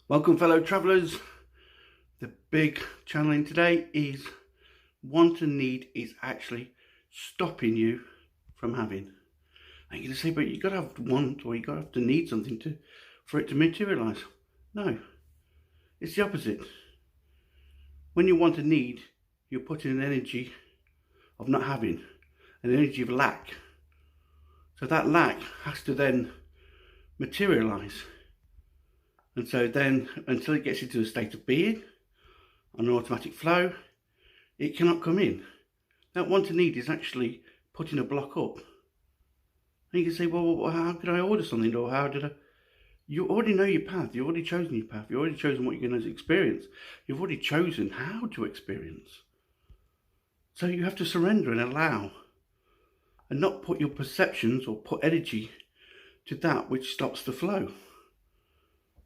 Welcome, fellow travellers. The big channeling today is want and need is actually stopping you from having. And you're going to say, but you got to have to want, or you got to have to need something for it to materialise. No, it's the opposite. When you want and need, you're putting an energy of not having, an energy of lack. So that lack has to then materialise. And so then, until it gets into a state of being, on an automatic flow, it cannot come in. That want and need is actually putting a block up. And you can say, well, how could I order something? Or how did I? You already know your path. You've already chosen your path. You've already chosen what you're going to experience. You've already chosen how to experience. So you have to surrender and allow, and not put your perceptions or put energy to that which stops the flow.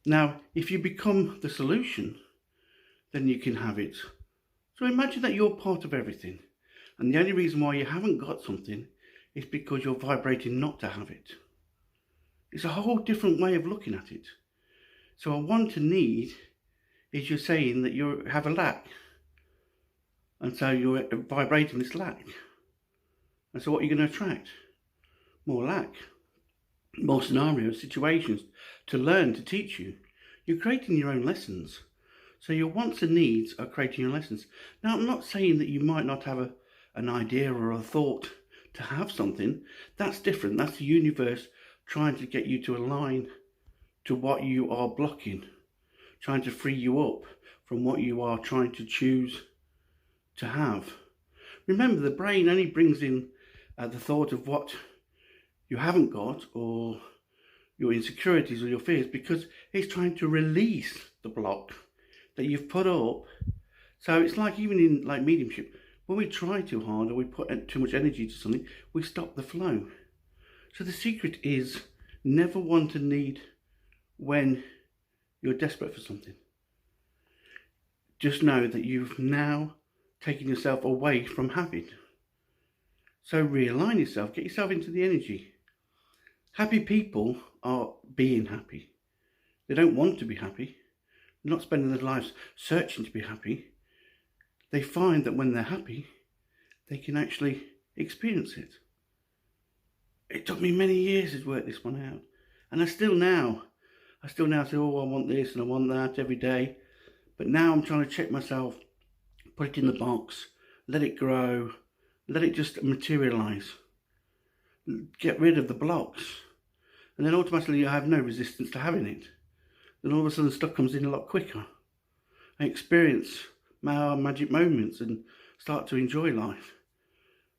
Now, if you become the solution, then you can have it. So imagine that you're part of everything. And the only reason why you haven't got something is because you're vibrating not to have it. It's a whole different way of looking at it. So a want and need is you're saying that you have a lack. And so you're vibrating this lack. And so what are you going to attract? More lack. More scenarios, situations to learn, to teach you. You're creating your own lessons. So your wants and needs are creating your lessons. Now, I'm not saying that you might not have an idea or a thought to have something. That's different. That's the universe trying to get you to align to what you are blocking, trying to free you up from what you are trying to choose to have. Remember, the brain only brings in the thought of what you haven't got, or your insecurities or your fears, because it's trying to release the block that you've put up. So it's like, even in like mediumship, when we try too hard or we put too much energy to something, we stop the flow. So the secret is never want and need when you're desperate for something. Just know that you've now taken yourself away from having. So realign yourself, get yourself into the energy. Happy people are being happy. They don't want to be happy. They're not spending their lives searching to be happy. They find that when they're happy, they can actually experience it. It took me many years to work this one out. And I still now say, oh, I want this and I want that every day. But now I'm trying to check myself, put it in the box, let it grow, let it just materialize. Get rid of the blocks. And then automatically I have no resistance to having it. Then all of a sudden stuff comes in a lot quicker. I experience my magic moments and start to enjoy life.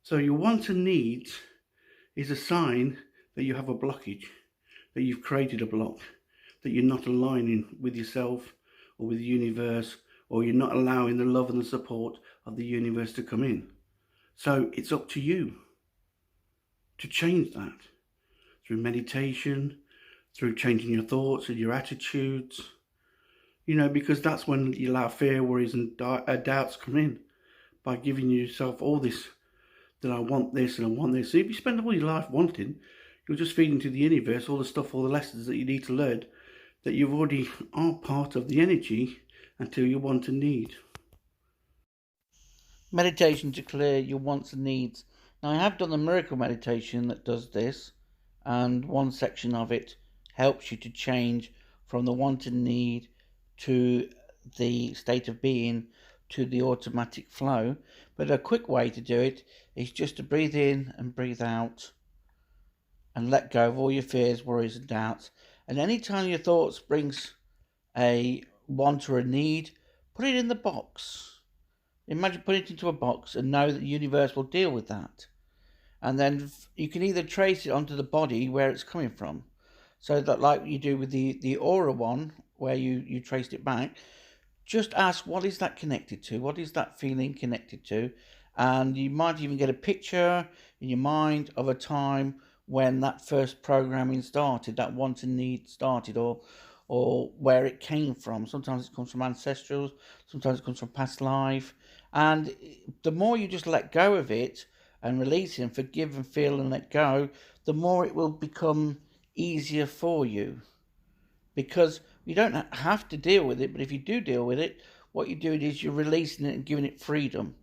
So your wants and needs is a sign that you have a blockage, that you've created a block, that you're not aligning with yourself or with the universe, or you're not allowing the love and the support of the universe to come in. So it's up to you to change that through meditation, through changing your thoughts and your attitudes, because that's when you allow fear, worries and doubts come in, by giving yourself all this, that I want this and I want this. So if you spend all your life wanting, you'll just feed into the universe all the stuff, all the lessons that you need to learn, that you already are part of the energy until you want and need. Meditation to clear your wants and needs. Now, I have done the miracle meditation that does this, and one section of it helps you to change from the want and need to the state of being to the automatic flow. But a quick way to do it is just to breathe in and breathe out and let go of all your fears, worries and doubts. And any time your thoughts brings a want or a need, put it in the box. Imagine putting it into a box and know that the universe will deal with that. And then you can either trace it onto the body where it's coming from. So that, like you do with the aura one, where you traced it back, just ask, what is that connected to? What is that feeling connected to? And you might even get a picture in your mind of a time when that first programming started, that want and need started, or where it came from. Sometimes it comes from ancestral, sometimes it comes from past life. And the more you just let go of it and release it and forgive and feel and let go, the more it will become easier for you. Because You don't have to deal with it, but if you do deal with it, what you're doing is you're releasing it and giving it freedom.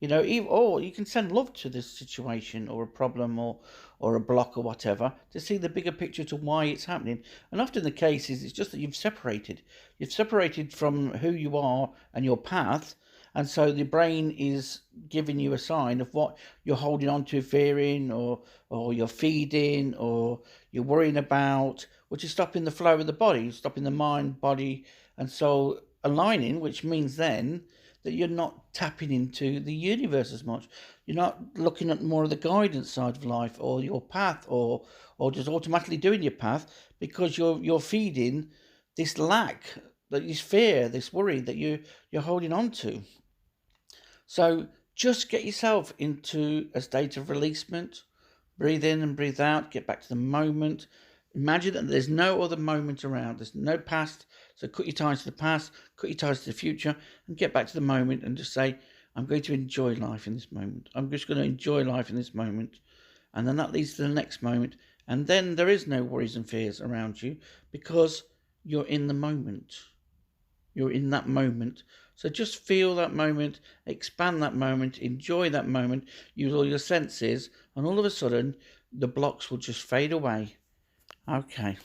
Or you can send love to this situation or a problem or a block or whatever to see the bigger picture to why it's happening. And often the case is it's just that you've separated. You've separated from who you are and your path, and so the brain is giving you a sign of what you're holding on to, fearing, or you're feeding, or you're worrying about, which is stopping the flow of the body, stopping the mind, body, and soul aligning, which means then that you're not tapping into the universe as much. You're not looking at more of the guidance side of life or your path, or just automatically doing your path, because you're feeding this lack, this fear, this worry that you're holding on to. So just get yourself into a state of releasement. Breathe in and breathe out. Get back to the moment. Imagine that there's no other moment around. There's no past. So cut your ties to the past, cut your ties to the future, and get back to the moment and just say, I'm going to enjoy life in this moment. I'm just going to enjoy life in this moment. And then that leads to the next moment. And then there is no worries and fears around you because you're in the moment. You're in that moment. So just feel that moment, expand that moment, enjoy that moment, use all your senses, and all of a sudden the blocks will just fade away. Okay,